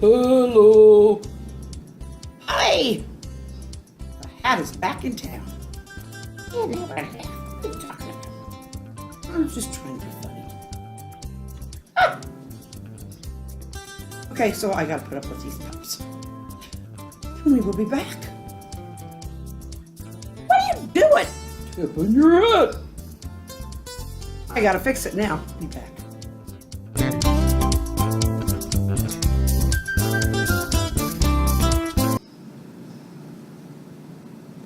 Hello. Hi. The hat is back in town. You never have. What are you talking about? I was just trying to be funny. Ah. Okay, so I gotta put up with these pups. And we will be back. What are you doing? Tipping your head. I gotta fix it now. Be back.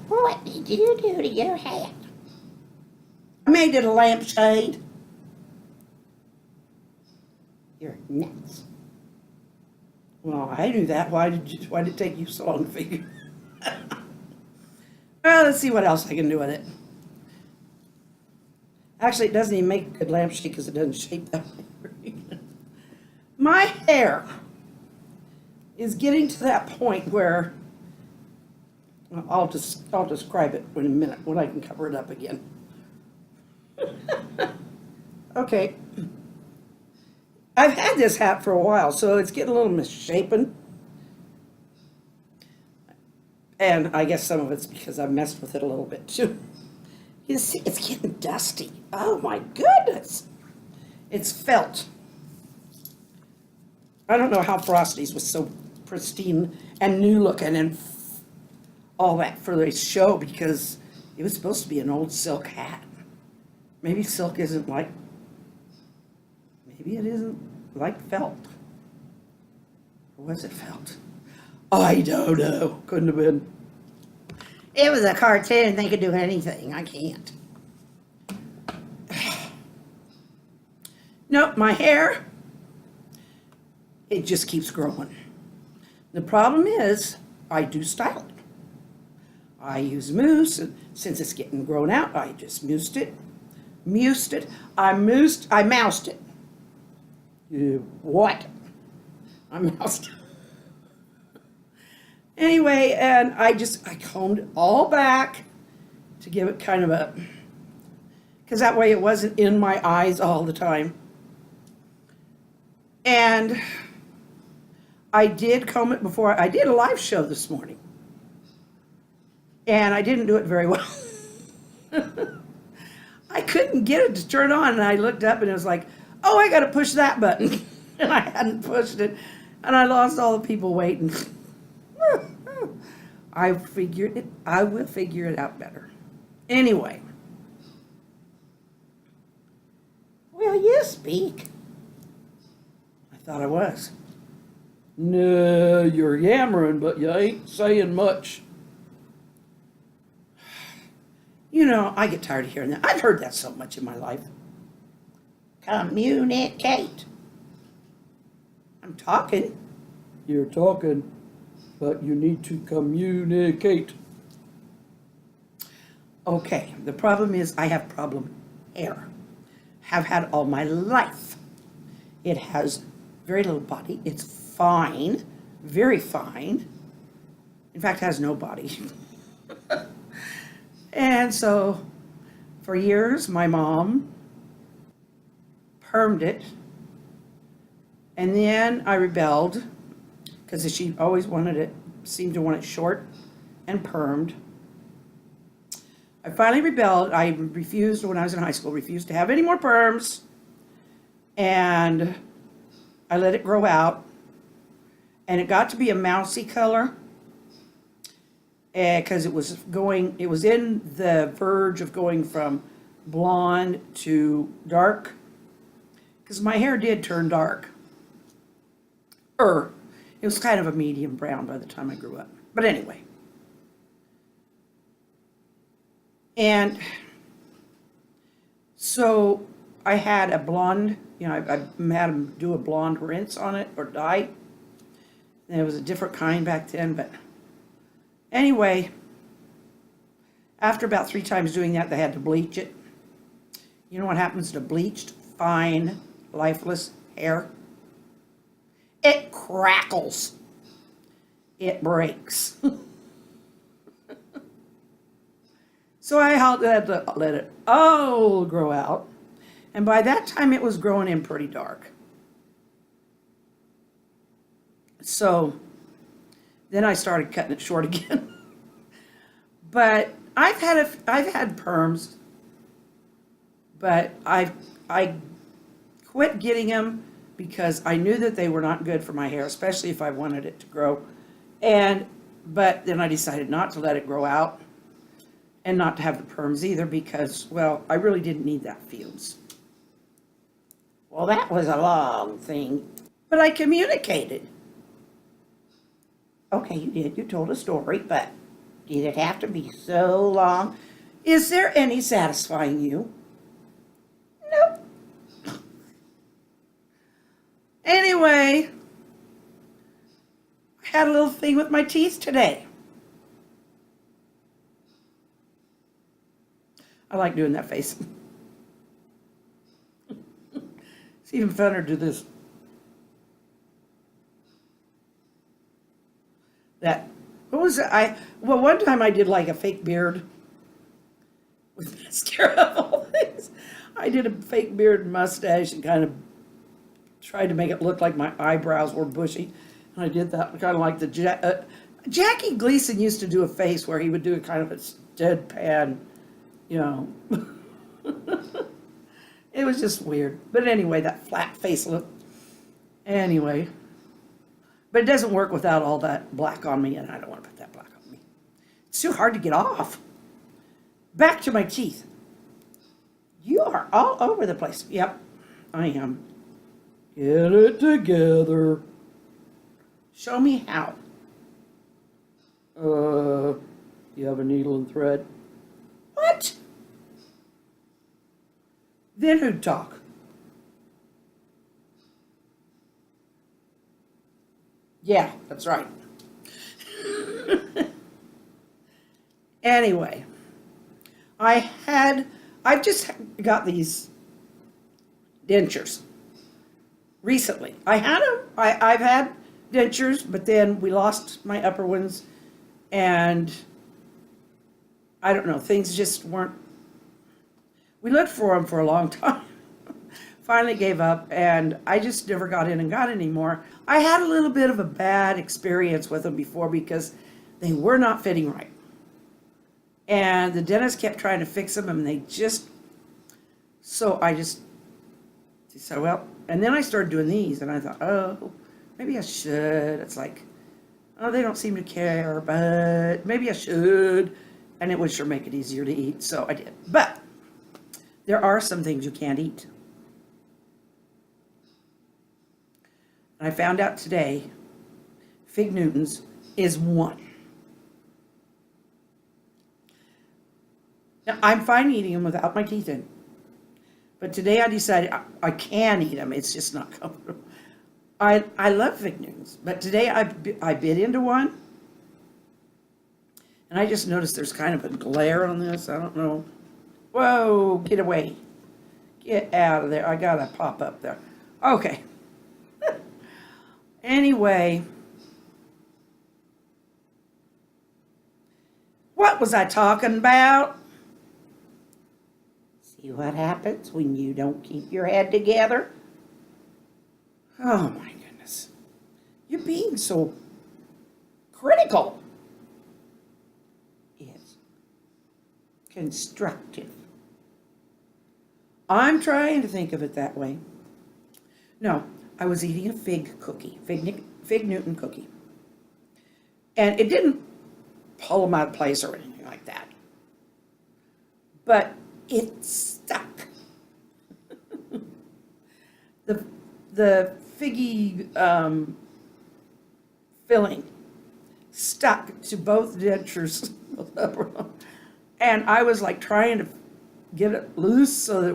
What did you do to your hat? I made it a lampshade. You're nuts. Well, I knew that. Why did it take you so long to figure? Well, let's see what else I can do with it. Actually, it doesn't even make a good lampshade because it doesn't shape that way. My hair is getting to that point where I'll describe it in a minute when I can cover it up again. Okay. I've had this hat for a while, so it's getting a little misshapen. And I guess some of it's because I've messed with it a little bit too. You see, it's getting dusty. Oh my goodness. It's felt. I don't know how Frosty's was so pristine and new looking and all that for the show, because it was supposed to be an old silk hat. Maybe silk isn't like, maybe it isn't like felt. Or was it felt? I don't know. Couldn't have been. It was a cartoon. They could do anything. I can't. Nope, my hair, it just keeps growing. The problem is, I do style it. I use mousse, and since it's getting grown out, I just moused it. I moused it. What? I moused it. Anyway, and I combed it all back to give it kind of a, because that way it wasn't in my eyes all the time. And I did comb it before. I did a live show this morning. And I didn't do it very well. I couldn't get it to turn on, and I looked up and it was like, oh, I got to push that button. And I hadn't pushed it, and I lost all the people waiting. I will figure it out better. Anyway. Will you speak? I thought I was. No, you're yammering, but you ain't saying much. You know, I get tired of hearing that. I've heard that so much in my life. Communicate. I'm talking. You're talking, but you need to communicate. Okay, the problem is I have problem hair. Have had all my life. It has very little body. It's fine, very fine. In fact, it has no body. And so, for years, my mom permed it. And then I rebelled, because she always seemed to want it short and permed. I finally rebelled. I refused, when I was in high school, refused to have any more perms. And I let it grow out. And it got to be a mousy color. Because it was in the verge of going from blonde to dark. Because my hair did turn dark. It was kind of a medium brown by the time I grew up. But anyway. And so I had a blonde, I had them do a blonde rinse on it, or dye. And it was a different kind back then, but anyway, after about 3 times doing that, they had to bleach it. You know what happens to bleached, fine, lifeless hair? It crackles. It breaks. So I had to let it all grow out. And by that time, it was growing in pretty dark. So then I started cutting it short again. But I've had perms, but I quit getting them because I knew that they were not good for my hair, especially if I wanted it to grow. But then I decided not to let it grow out and not to have the perms either because, well, I really didn't need that fields. Well, that was a long thing, but I communicated. Okay, you did. You told a story, but did it have to be so long? Is there any satisfying you? Nope. Anyway, I had a little thing with my teeth today. I like doing that face. It's even funner to do this. What was it? Well, one time I did like a fake beard with mascara of all things. I did a fake beard and mustache and kind of tried to make it look like my eyebrows were bushy. And I did that kind of like Jackie Gleason used to do a face where he would do a kind of a deadpan, you know. It was just weird. But anyway, that flat face look. Anyway. But it doesn't work without all that black on me, and I don't want to put that black on me. It's too hard to get off. Back to my teeth. You are all over the place. Yep, I am. Get it together. Show me how. You have a needle and thread. What? Then who'd talk? Yeah, that's right. Anyway, I've just got these dentures recently. I had them. I've had dentures, but then we lost my upper ones, and I don't know, things just weren't. We looked for them for a long time. Finally gave up, and I just never got in and got any more. I had a little bit of a bad experience with them before because they were not fitting right. And the dentist kept trying to fix them, and so I just said, well, and then I started doing these, and I thought, oh, maybe I should. It's like, oh, they don't seem to care, but maybe I should. And it would sure make it easier to eat, so I did. But there are some things you can't eat. I found out today, Fig Newtons is one. Now, I'm fine eating them without my teeth in. But today I decided I can eat them. It's just not comfortable. I love Fig Newtons. But today I bit into one. And I just noticed there's kind of a glare on this. I don't know. Whoa, get away. Get out of there. I got to pop up there. Okay. Anyway, what was I talking about? See what happens when you don't keep your head together? Oh my goodness. You're being so critical. It's constructive. I'm trying to think of it that way. No. I was eating a fig cookie, fig Newton cookie. And it didn't pull them out of place or anything like that. But it stuck. the figgy filling stuck to both dentures. And I was like trying to get it loose so that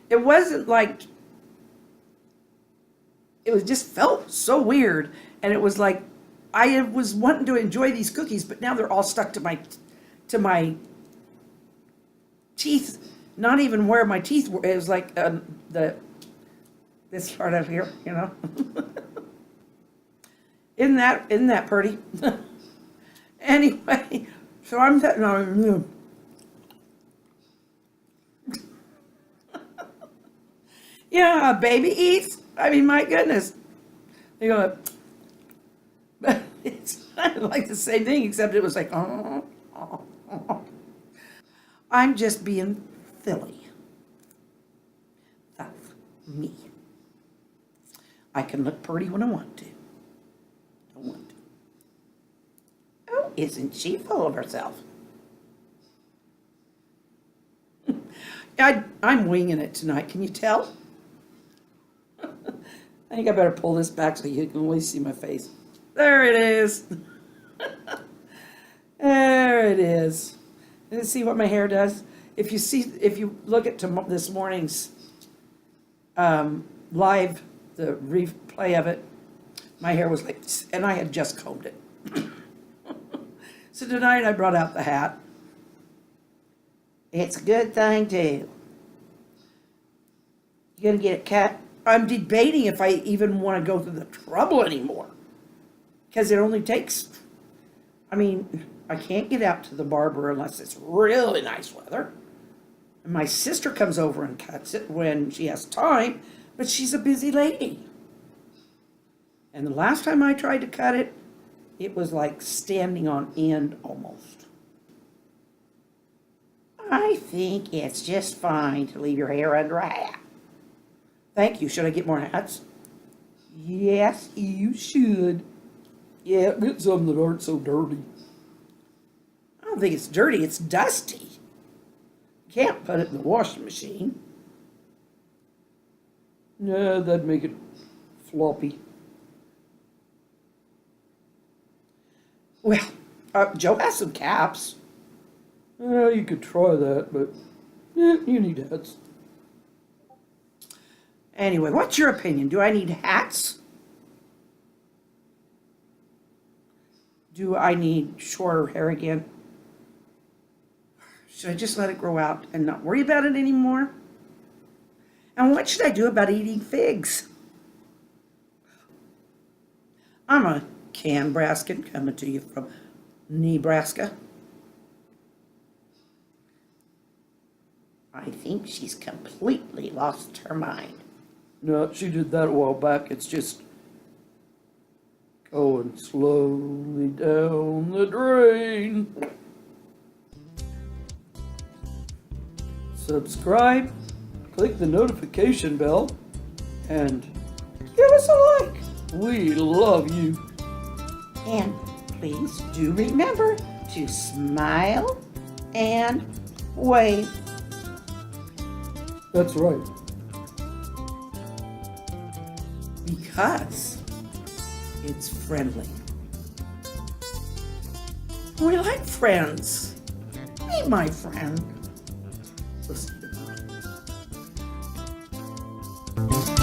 it wasn't like, it just felt so weird, and it was like I was wanting to enjoy these cookies, but now they're all stuck to my teeth. Not even where my teeth were. It was like this part of here, you know. Isn't that pretty? Anyway, so I'm sitting on. Yeah, a baby eats. I mean, my goodness. They go, But it's kind of like the same thing, except it was like, oh, oh, oh. I'm just being silly. That's me. I can look pretty when I want to. Don't want to. Oh, isn't she full of herself? I'm winging it tonight. Can you tell? I think I better pull this back so you can only see my face. There it is. There it is. And see what my hair does? If you look at this morning's live, the replay of it, my hair was like, and I had just combed it. So tonight I brought out the hat. It's a good thing too. You gonna get it cut? I'm debating if I even want to go through the trouble anymore. Because it only takes, I can't get out to the barber unless it's really nice weather. And my sister comes over and cuts it when she has time, but she's a busy lady. And the last time I tried to cut it, it was like standing on end almost. I think it's just fine to leave your hair under a hat. Thank you. Should I get more hats? Yes, you should. Yeah, get some that aren't so dirty. I don't think it's dirty. It's dusty. Can't put it in the washing machine. No, that'd make it floppy. Well, Joe has some caps. You could try that, but you need hats. Anyway, what's your opinion? Do I need hats? Do I need shorter hair again? Should I just let it grow out and not worry about it anymore? And what should I do about eating figs? I'm a Can-Braskan coming to you from Nebraska. I think she's completely lost her mind. No, she did that a while back. It's just going slowly down the drain. Subscribe, click the notification bell, and give us a like. We love you. And please do remember to smile and wave. That's right. Because it's friendly. We like friends. Be my friend. Listen to me.